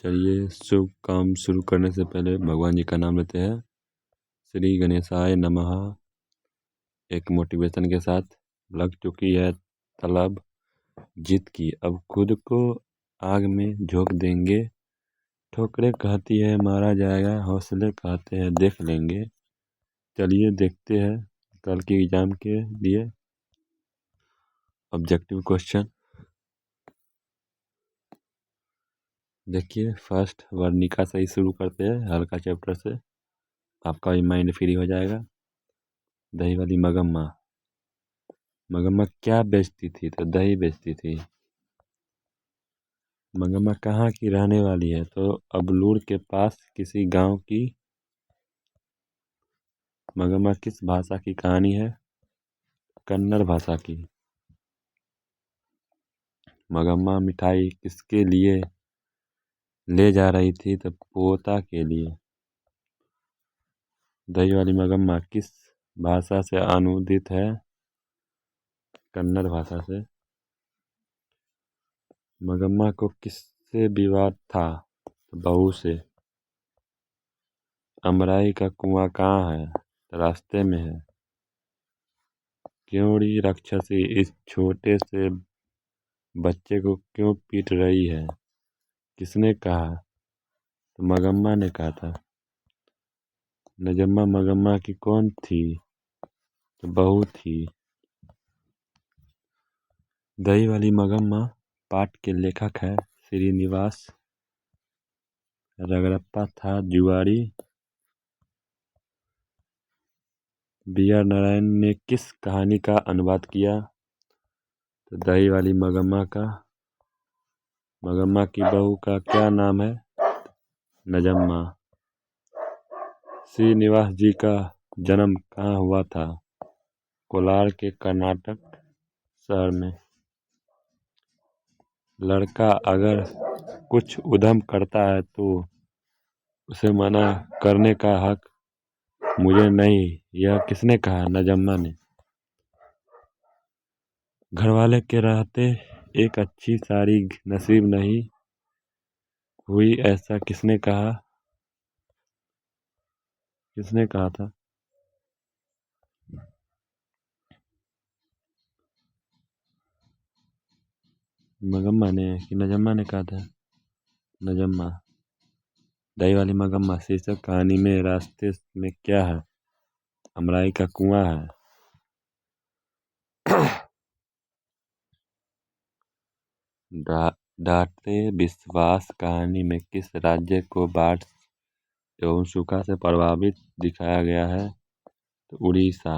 चलिए शुभ काम शुरू करने से पहले भगवान जी का नाम लेते हैं। श्री गणेशाय नमः। एक मोटिवेशन के साथ लग चुकी है तलब जीत की, अब खुद को आग में झोंक देंगे। ठोकरें कहती है मारा जाएगा, हौसले कहते हैं देख लेंगे। चलिए देखते हैं कल की एग्जाम के लिए ऑब्जेक्टिव क्वेश्चन। देखिए फर्स्ट वर्णिका से ही शुरू करते हैं, हल्का चैप्टर से, आपका भी माइंड फ्री हो जाएगा। दही वाली मगम्मा, मगम्मा क्या बेचती थी? तो दही बेचती थी। मगम्मा कहाँ की रहने वाली है? तो अबलूर के पास किसी गांव की। मगम्मा किस भाषा की कहानी है? कन्नड़ भाषा की। मगम्मा मिठाई किसके लिए ले जा रही थी? तो पोता के लिए। दही वाली मगम्मा किस भाषा से अनुदित है? कन्नड़ भाषा से। मगम्मा को किससे विवाद था? तो बहू से। अमराई का कुआं कहाँ है? तो रास्ते में है। क्योंड़ी राक्षसी इस छोटे से बच्चे को क्यों पीट रही है? किसने कहा? तो मगम्मा ने कहा था। नजम्मा मगम्मा की कौन थी? तो बहू थी। दही वाली मगम्मा पाठ के लेखक है श्रीनिवास। रगड़प्पा था जुआरी। बी आर नारायण ने किस कहानी का अनुवाद किया? तो दही वाली मगम्मा का। मगम्मा की बहू का क्या नाम है? नजम्मा। श्रीनिवास जी का जन्म कहाँ हुआ था? कोलार के कर्नाटक शहर में। लड़का अगर कुछ उधम करता है तो उसे मना करने का हक मुझे नहीं, यह किसने कहा? नजम्मा ने। घरवाले के रहते एक अच्छी साड़ी नसीब नहीं हुई, ऐसा किसने कहा? किसने कहा था? मगम्मा ने कि नजम्मा ने कहा था? नजम्मा। दही वाली मगम्मा शीर्षक कहानी में रास्ते में क्या है? अमराई का कुआं है। डांटे विश्वास कहानी में किस राज्य को बाढ़ एवं सूखा से प्रभावित दिखाया गया है? तो उड़ीसा।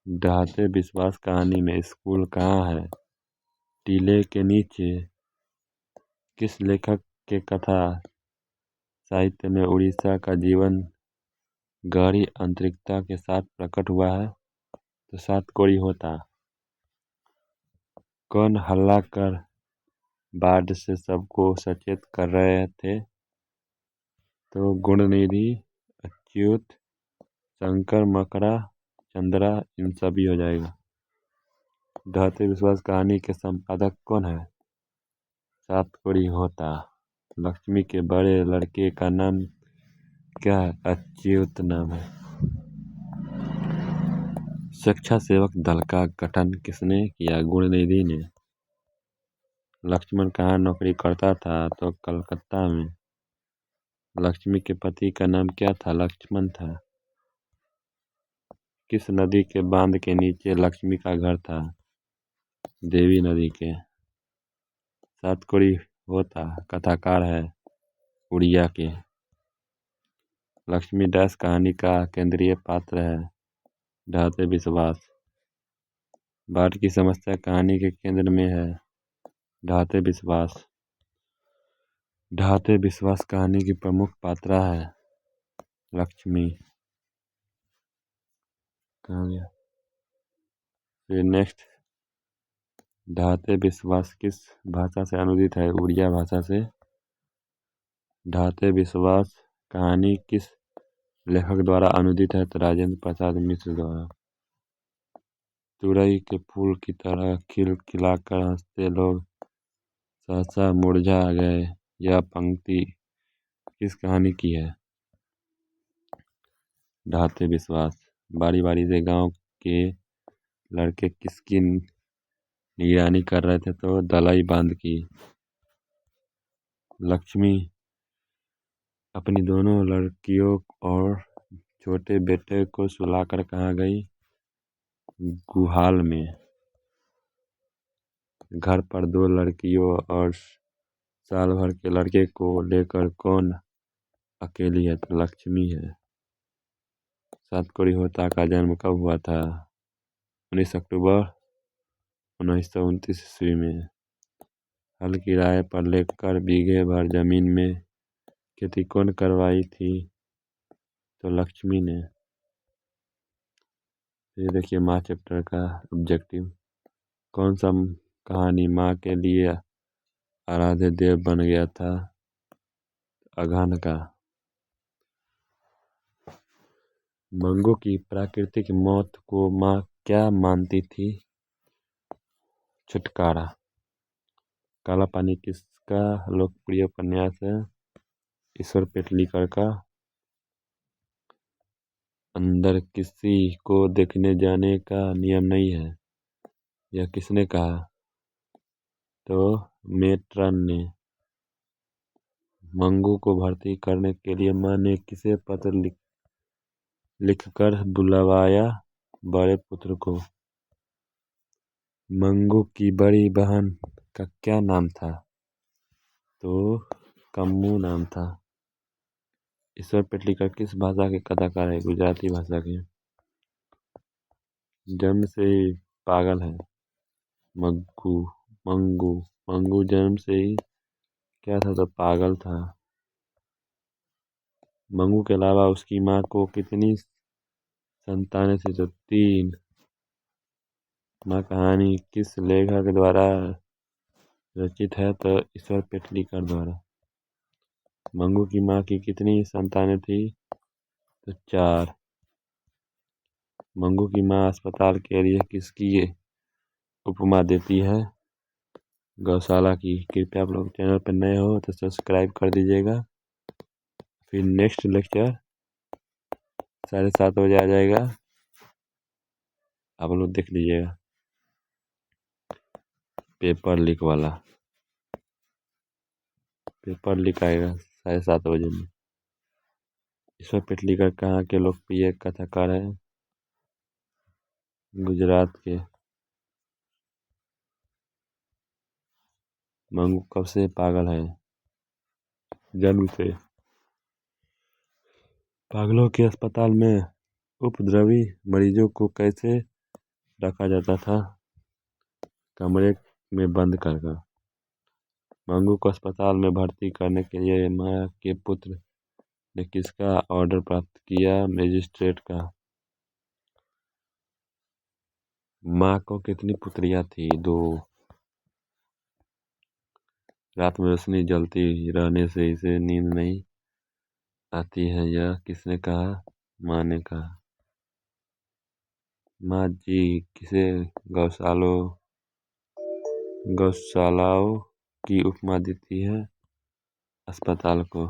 डांटे विश्वास कहानी में स्कूल कहाँ है? टीले के नीचे। किस लेखक के कथा साहित्य में उड़ीसा का जीवन गहरी आंतरिकता के साथ प्रकट हुआ है? तो सातकोड़ी होता। कौन हल्ला कर बाढ़ से सबको सचेत कर रहे थे? तो गुणनिधि, अच्युत, शंकर, मकरा, चंद्रा, इन सभी हो जाएगा। ढहते विश्वास कहानी के संपादक कौन है? सातकोड़ी होता। लक्ष्मी के बड़े लड़के का नाम क्या है? अच्युत नाम है। स्वेच्छासेवक दल का गठन किसने किया? गुणनिधि ने। लक्ष्मण कहाँ नौकरी करता था? तो कलकत्ता में। लक्ष्मी के पति का नाम क्या था? लक्ष्मण था। किस नदी के बांध के नीचे लक्ष्मी का घर था? देवी नदी के। सातकोड़ी होता कथाकार है उड़िया के। लक्ष्मी डैश कहानी का केंद्रीय पात्र है? ढहते विश्वास। बाढ़ की समस्या कहानी के केंद्र में है? ढहते विश्वास। ढहते विश्वास कहानी की प्रमुख पात्रा है? लक्ष्मी। कहाँ गया? फिर नेक्स्ट, ढहते विश्वास किस भाषा से अनुदित है? उड़िया भाषा से। ढहते विश्वास कहानी किस लेखक द्वारा अनुदित है? तो राजेंद्र प्रसाद मिश्र द्वारा। तुरई के फूल की तरह खिल खिलाकर हंसते लोग सहसा मुरझा गए। यह पंक्ति किस कहानी की है? ढाते विश्वास। बारी बारी से गांव के लड़के किसकी निगरानी कर रहे थे? तो दलाई बांध की। लक्ष्मी अपनी दोनों लड़कियों और छोटे बेटे को सुलाकर कहाँ गई? गुहाल में। घर पर दो लड़कियों और साल भर के लड़के को लेकर कौन अकेली है? तो लक्ष्मी है। सातकोड़ी होता का जन्म कब हुआ था? 19 अक्टूबर 1929 में। हल किराए पर लेकर बीघे भर जमीन में खेती कौन करवाई थी? तो लक्ष्मी ने। ये देखिए माँ चैप्टर का ऑब्जेक्टिव। कौन सा कहानी माँ के लिए आराध्य देव बन गया था? अगहन का। मंगू की प्राकृतिक मौत को माँ क्या मानती थी? छुटकारा। काला पानी किसका लोकप्रिय उपन्यास है? ईश्वर पेटलीकर का। अंदर किसी को देखने जाने का नियम नहीं है, यह किसने कहा? तो मेट्रन ने। मंगू को भर्ती करने के लिए माँ ने किसे पत्र लिखकर बुलवाया? बड़े पुत्र को। मंगू की बड़ी बहन का क्या नाम था? तो कम्मू नाम था। ईश्वर पेटलीकर किस भाषा के कथाकार है? गुजराती भाषा के। जन्म से ही पागल है। मंगू मंगू मंगू जन्म से ही क्या था? तो पागल था। मंगू के अलावा उसकी माँ को कितनी संतानें थी? तो 3। माँ कहानी किस लेखक द्वारा रचित है? तो ईश्वर पेटलीकर द्वारा। मंगू की माँ की कितनी संतानें थी? तो 4। मंगू की माँ अस्पताल के लिए किसकी उपमा देती है? गौशाला की। कृपया आप लोग चैनल पर नए हो तो सब्सक्राइब कर दीजिएगा। फिर नेक्स्ट लेक्चर 7:30 बजे आ जाएगा, आप लोग देख लीजिएगा। पेपर लीक वाला पेपर लीक आएगा 7:30 बजे में। ईश्वर पेटलीकर कहाँ के लोकप्रिय कथाकार है? गुजरात के। मंगू कब से पागल है? जन्म से। पागलों के अस्पताल में उपद्रवी मरीजों को कैसे रखा जाता था? कमरे में बंद कर। मंगू को अस्पताल में भर्ती करने के लिए माँ के पुत्र ने किसका ऑर्डर प्राप्त किया? मजिस्ट्रेट का। माँ को कितनी पुत्रियां थी? 2। रात में रोशनी जलती रहने से इसे नींद नहीं आती है, यह किसने कहा? माँ ने कहा। माँ जी किसे गौशालाओं की उपमा देती है? अस्पताल को।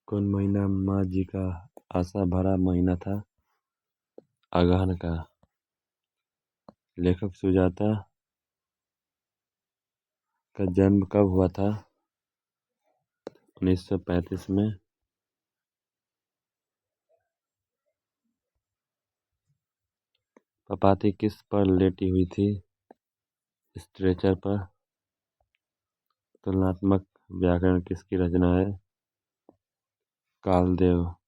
कौन महीना माँ जी का आशा भरा महीना था? अगहन का। लेखक सुजाता का जन्म कब हुआ था? 1935 में। पपाती किस पर लेटी हुई थी? स्ट्रेचर पर। तुलनात्मक व्याकरण किसकी रचना है? कालदेव।